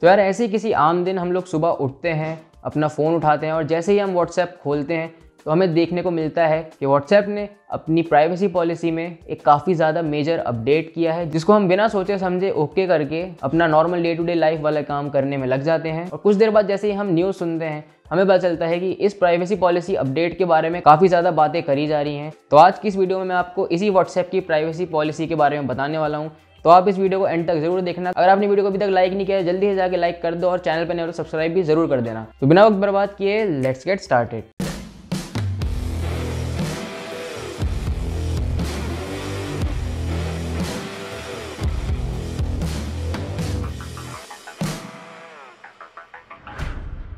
तो यार ऐसे ही किसी आम दिन हम लोग सुबह उठते हैं, अपना फ़ोन उठाते हैं और जैसे ही हम व्हाट्सएप खोलते हैं तो हमें देखने को मिलता है कि व्हाट्सएप ने अपनी प्राइवेसी पॉलिसी में एक काफ़ी ज़्यादा मेजर अपडेट किया है, जिसको हम बिना सोचे समझे ओके करके अपना normal day to day life वाला काम करने में लग जाते हैं। और कुछ देर बाद जैसे ही हम न्यूज़ सुनते हैं हमें पता चलता है कि इस प्राइवेसी पॉलिसी अपडेट के बारे में काफ़ी ज़्यादा बातें करी जा रही हैं। तो आज की इस वीडियो में मैं आपको इसी व्हाट्सएप की प्राइवेसी पॉलिसी के बारे में बताने वाला हूँ, तो आप इस वीडियो को एंड तक जरूर देखना। अगर आपने वीडियो को अभी तक लाइक नहीं किया है जल्दी से जाके लाइक कर दो और चैनल पर नए हो तो सब्सक्राइब भी जरूर कर देना। तो बिना वक्त बर्बाद किए लेट्स गेट स्टार्टेड।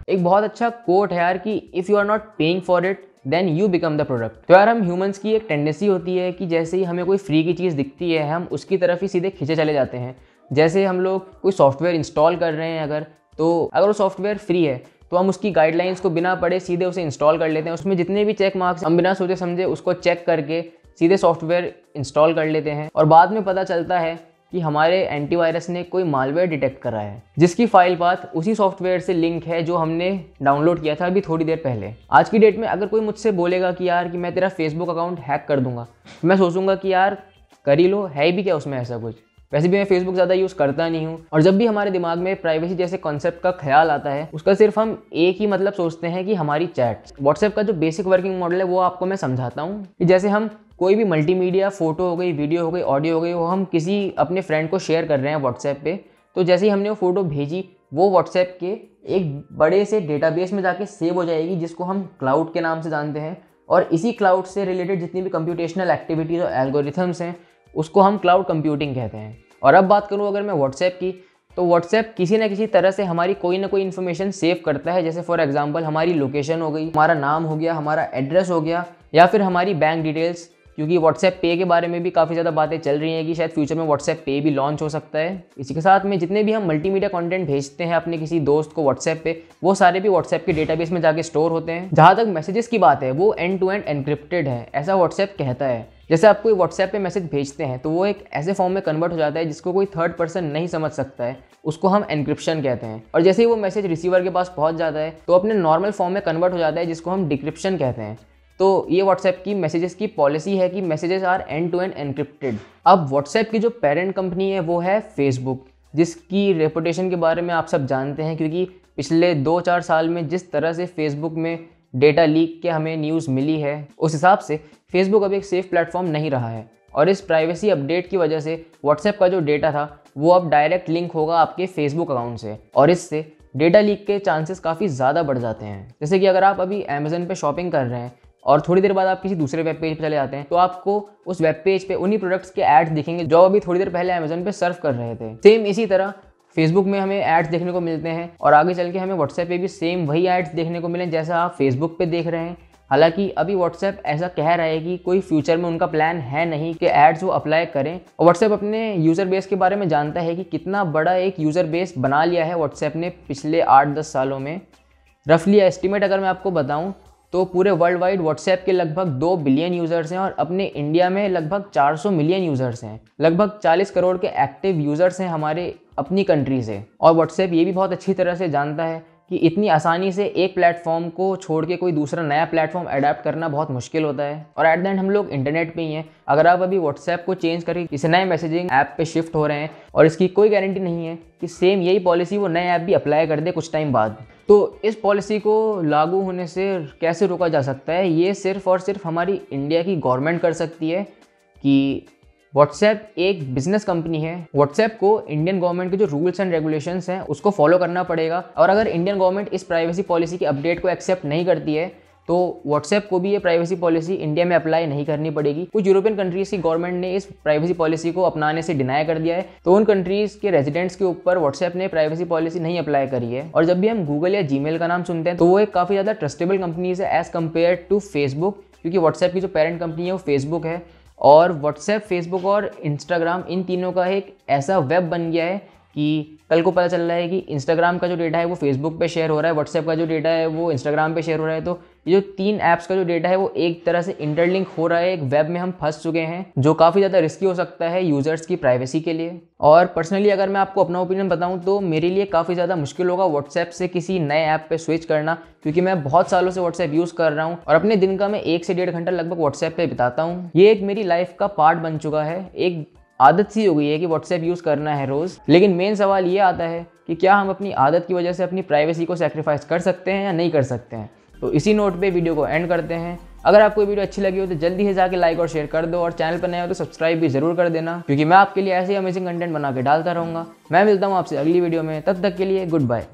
एक बहुत अच्छा कोट है यार कि if you are not paying for it then you become the product. तो यार हम ह्यूमंस की एक टेंडेंसी होती है कि जैसे ही हमें कोई फ्री की चीज़ दिखती है हम उसकी तरफ ही सीधे खींचे चले जाते हैं। जैसे हम लोग कोई सॉफ्टवेयर इंस्टॉल कर रहे हैं अगर वो सॉफ्टवेयर फ्री है तो हम उसकी गाइडलाइंस को बिना पढ़े सीधे उसे इंस्टॉल कर लेते हैं। उसमें जितने भी चेक मार्क्स हम बिना सोचे समझे उसको चेक करके सीधे सॉफ्टवेयर इंस्टॉल कर लेते हैं और बाद में पता चलता है कि हमारे एंटीवायरस ने कोई मालवेयर डिटेक्ट करा है, जिसकी फाइल पाथ उसी सॉफ्टवेयर से लिंक है जो हमने डाउनलोड किया था अभी थोड़ी देर पहले। आज की डेट में अगर कोई मुझसे बोलेगा कि यार कि मैं तेरा फेसबुक अकाउंट हैक कर दूंगा, मैं सोचूंगा कि यार कर ही लो, है भी क्या उसमें ऐसा कुछ। वैसे भी मैं फेसबुक ज़्यादा यूज़ करता नहीं हूँ और जब भी हमारे दिमाग में प्राइवेसी जैसे कॉन्सेप्ट का ख्याल आता है उसका सिर्फ हम एक ही मतलब सोचते हैं कि हमारी चैट। व्हाट्सएप का जो बेसिक वर्किंग मॉडल है वो आपको मैं समझाता हूँ कि जैसे हम कोई भी मल्टीमीडिया फोटो हो गई, वीडियो हो गई, ऑडियो हो गई, वो हम किसी अपने फ्रेंड को शेयर कर रहे हैं व्हाट्सएप पे, तो जैसे ही हमने वो फोटो भेजी वो व्हाट्सएप के एक बड़े से डेटाबेस में जाके सेव हो जाएगी जिसको हम क्लाउड के नाम से जानते हैं। और इसी क्लाउड से रिलेटेड जितनी भी कंप्यूटेशनल एक्टिविटीज़ और एल्गोरिथम्स हैं उसको हम क्लाउड कंप्यूटिंग कहते हैं। और अब बात करूँ अगर मैं व्हाट्सएप की, तो व्हाट्सएप किसी न किसी तरह से हमारी कोई ना कोई इन्फॉर्मेशन सेव करता है। जैसे फॉर एग्जांपल हमारी लोकेशन हो गई, हमारा नाम हो गया, हमारा एड्रेस हो गया, या फिर हमारी बैंक डिटेल्स, क्योंकि व्हाट्सएप पे के बारे में भी काफ़ी ज़्यादा बातें चल रही हैं कि शायद फ्यूचर में व्हाट्सएप पे भी लॉन्च हो सकता है। इसी के साथ में जितने भी हम मल्टीमीडिया कंटेंट भेजते हैं अपने किसी दोस्त को व्हाट्सएप पे, वो सारे भी व्हाट्सएप के डेटाबेस में जाके स्टोर होते हैं। जहाँ तक मैसेजेस की बात है वो एंड टू एंड एनक्रिप्टेड है, ऐसा व्हाट्सएप कहता है। जैसे आप कोई व्हाट्सएप पे मैसेज भेजते हैं तो वो एक ऐसे फॉर्म में कन्वर्ट हो जाता है जिसको कोई थर्ड पर्सन नहीं समझ सकता है, उसको हम एनक्रिप्शन कहते हैं। और जैसे ही वो मैसेज रिसीवर के पास पहुंच जाता है तो अपने नॉर्मल फॉर्म में कन्वर्ट हो जाता है जिसको हम डिक्रिप्शन कहते हैं। तो ये व्हाट्सएप की मैसेजेस की पॉलिसी है कि messages are end to end encrypted. अब व्हाट्सएप की जो पेरेंट कंपनी है वो है फेसबुक, जिसकी रेपुटेशन के बारे में आप सब जानते हैं, क्योंकि पिछले 2-4 साल में जिस तरह से फेसबुक में डेटा लीक के हमें न्यूज़ मिली है उस हिसाब से फेसबुक अब एक सेफ प्लेटफॉर्म नहीं रहा है। और इस प्राइवेसी अपडेट की वजह से व्हाट्सएप का जो डेटा था वो अब डायरेक्ट लिंक होगा आपके फेसबुक अकाउंट से और इससे डेटा लीक के चांसेस काफ़ी ज़्यादा बढ़ जाते हैं। जैसे कि अगर आप अभी अमेज़न पे शॉपिंग कर रहे हैं और थोड़ी देर बाद आप किसी दूसरे वेब पेज पे चले जाते हैं तो आपको उस वेब पेज पे उन्हीं प्रोडक्ट्स के एड्स दिखेंगे जो अभी थोड़ी देर पहले अमेज़न पे सर्व कर रहे थे। सेम इसी तरह फेसबुक में हमें एड्स देखने को मिलते हैं और आगे चल के हमें व्हाट्सएप पे भी सेम वही एड्स देखने को मिलें जैसा आप फेसबुक पे देख रहे हैं। हालांकि अभी व्हाट्सएप ऐसा कह रहा है कि कोई फ्यूचर में उनका प्लान है नहीं कि एड्स वो अप्लाई करें। और व्हाट्सएप अपने यूज़र बेस के बारे में जानता है कि कितना बड़ा एक यूज़र बेस बना लिया है व्हाट्सएप ने पिछले 8-10 सालों में। रफली एस्टिमेट अगर मैं आपको बताऊं तो पूरे वर्ल्ड वाइड व्हाट्सएप के लगभग 2 बिलियन यूज़र्स हैं और अपने इंडिया में लगभग 400 मिलियन यूज़र्स हैं। लगभग 40 करोड़ के एक्टिव यूज़र्स हैं हमारे अपनी कंट्री से। और व्हाट्सएप ये भी बहुत अच्छी तरह से जानता है कि इतनी आसानी से एक प्लेटफॉर्म को छोड़ के कोई दूसरा नया प्लेटफॉर्म अडेप्ट करना बहुत मुश्किल होता है। और एट द एंड हम लोग इंटरनेट पे ही हैं। अगर आप अभी व्हाट्सएप को चेंज करके किसी नए मैसेजिंग ऐप पे शिफ्ट हो रहे हैं और इसकी कोई गारंटी नहीं है कि सेम यही पॉलिसी वो नए ऐप भी अप्लाई कर दे कुछ टाइम बाद। तो इस पॉलिसी को लागू होने से कैसे रोका जा सकता है, ये सिर्फ और सिर्फ हमारी इंडिया की गवर्नमेंट कर सकती है कि व्हाट्सएप एक बिजनेस कंपनी है। व्हाट्सएप को इंडियन गवर्नमेंट के जो रूल्स एंड रेगुलेशंस हैं उसको फॉलो करना पड़ेगा। और अगर इंडियन गवर्नमेंट इस प्राइवेसी पॉलिसी की अपडेट को एक्सेप्ट नहीं करती है तो व्हाट्सएप को भी ये प्राइवेसी पॉलिसी इंडिया में अप्लाई नहीं करनी पड़ेगी। कुछ यूरोपियन कंट्रीज़ की गवर्नमेंट ने इस प्राइवेसी पॉलिसी को अपनाने से डिनाई कर दिया है, तो उन कंट्रीज़ के रेजिडेंट्स के ऊपर व्हाट्सएप ने प्राइवेसी पॉलिसी नहीं अप्लाई करी है। और जब भी हम गूगल या जीमेल का नाम सुनते हैं तो वो एक काफ़ी ज़्यादा ट्रस्टेबल कंपनीज है एज़ कम्पेयर टू फेसबुक, क्योंकि व्हाट्सएप की जो पेरेंट कंपनी है वो फेसबुक है। और व्हाट्सएप, फेसबुक और इंस्टाग्राम इन तीनों का एक ऐसा वेब बन गया है कि कल को पता चल रहा है कि इंस्टाग्राम का जो डेटा है वो फेसबुक पे शेयर हो रहा है, व्हाट्सएप का जो डेटा है वो इंस्टाग्राम पे शेयर हो रहा है, तो ये जो 3 ऐप्स का जो डेटा है वो एक तरह से इंटरलिंक हो रहा है, एक वेब में हम फंस चुके हैं जो काफ़ी ज़्यादा रिस्की हो सकता है यूज़र्स की प्राइवेसी के लिए। और पर्सनली अगर मैं आपको अपना ओपिनियन बताऊं तो मेरे लिए काफ़ी ज़्यादा मुश्किल होगा व्हाट्सएप से किसी नए ऐप पे स्विच करना, क्योंकि मैं बहुत सालों से व्हाट्सएप यूज़ कर रहा हूं और अपने दिन का मैं 1 से 1.5 घंटा लगभग व्हाट्सएप पे बिताता हूं। ये एक मेरी लाइफ का पार्ट बन चुका है, एक आदत सी हो गई है कि व्हाट्सएप यूज़ करना है रोज़। लेकिन मेन सवाल ये आता है कि क्या हम अपनी आदत की वजह से अपनी प्राइवेसी को सेक्रीफाइस कर सकते हैं या नहीं कर सकते हैं। तो इसी नोट पे वीडियो को एंड करते हैं। अगर आपको ये वीडियो अच्छी लगी हो तो जल्दी से जाके लाइक और शेयर कर दो, और चैनल पर नए हो तो सब्सक्राइब भी जरूर कर देना, क्योंकि मैं आपके लिए ऐसे ही अमेजिंग कंटेंट बना के डालता रहूँगा। मैं मिलता हूँ आपसे अगली वीडियो में, तब तक के लिए गुड बाय।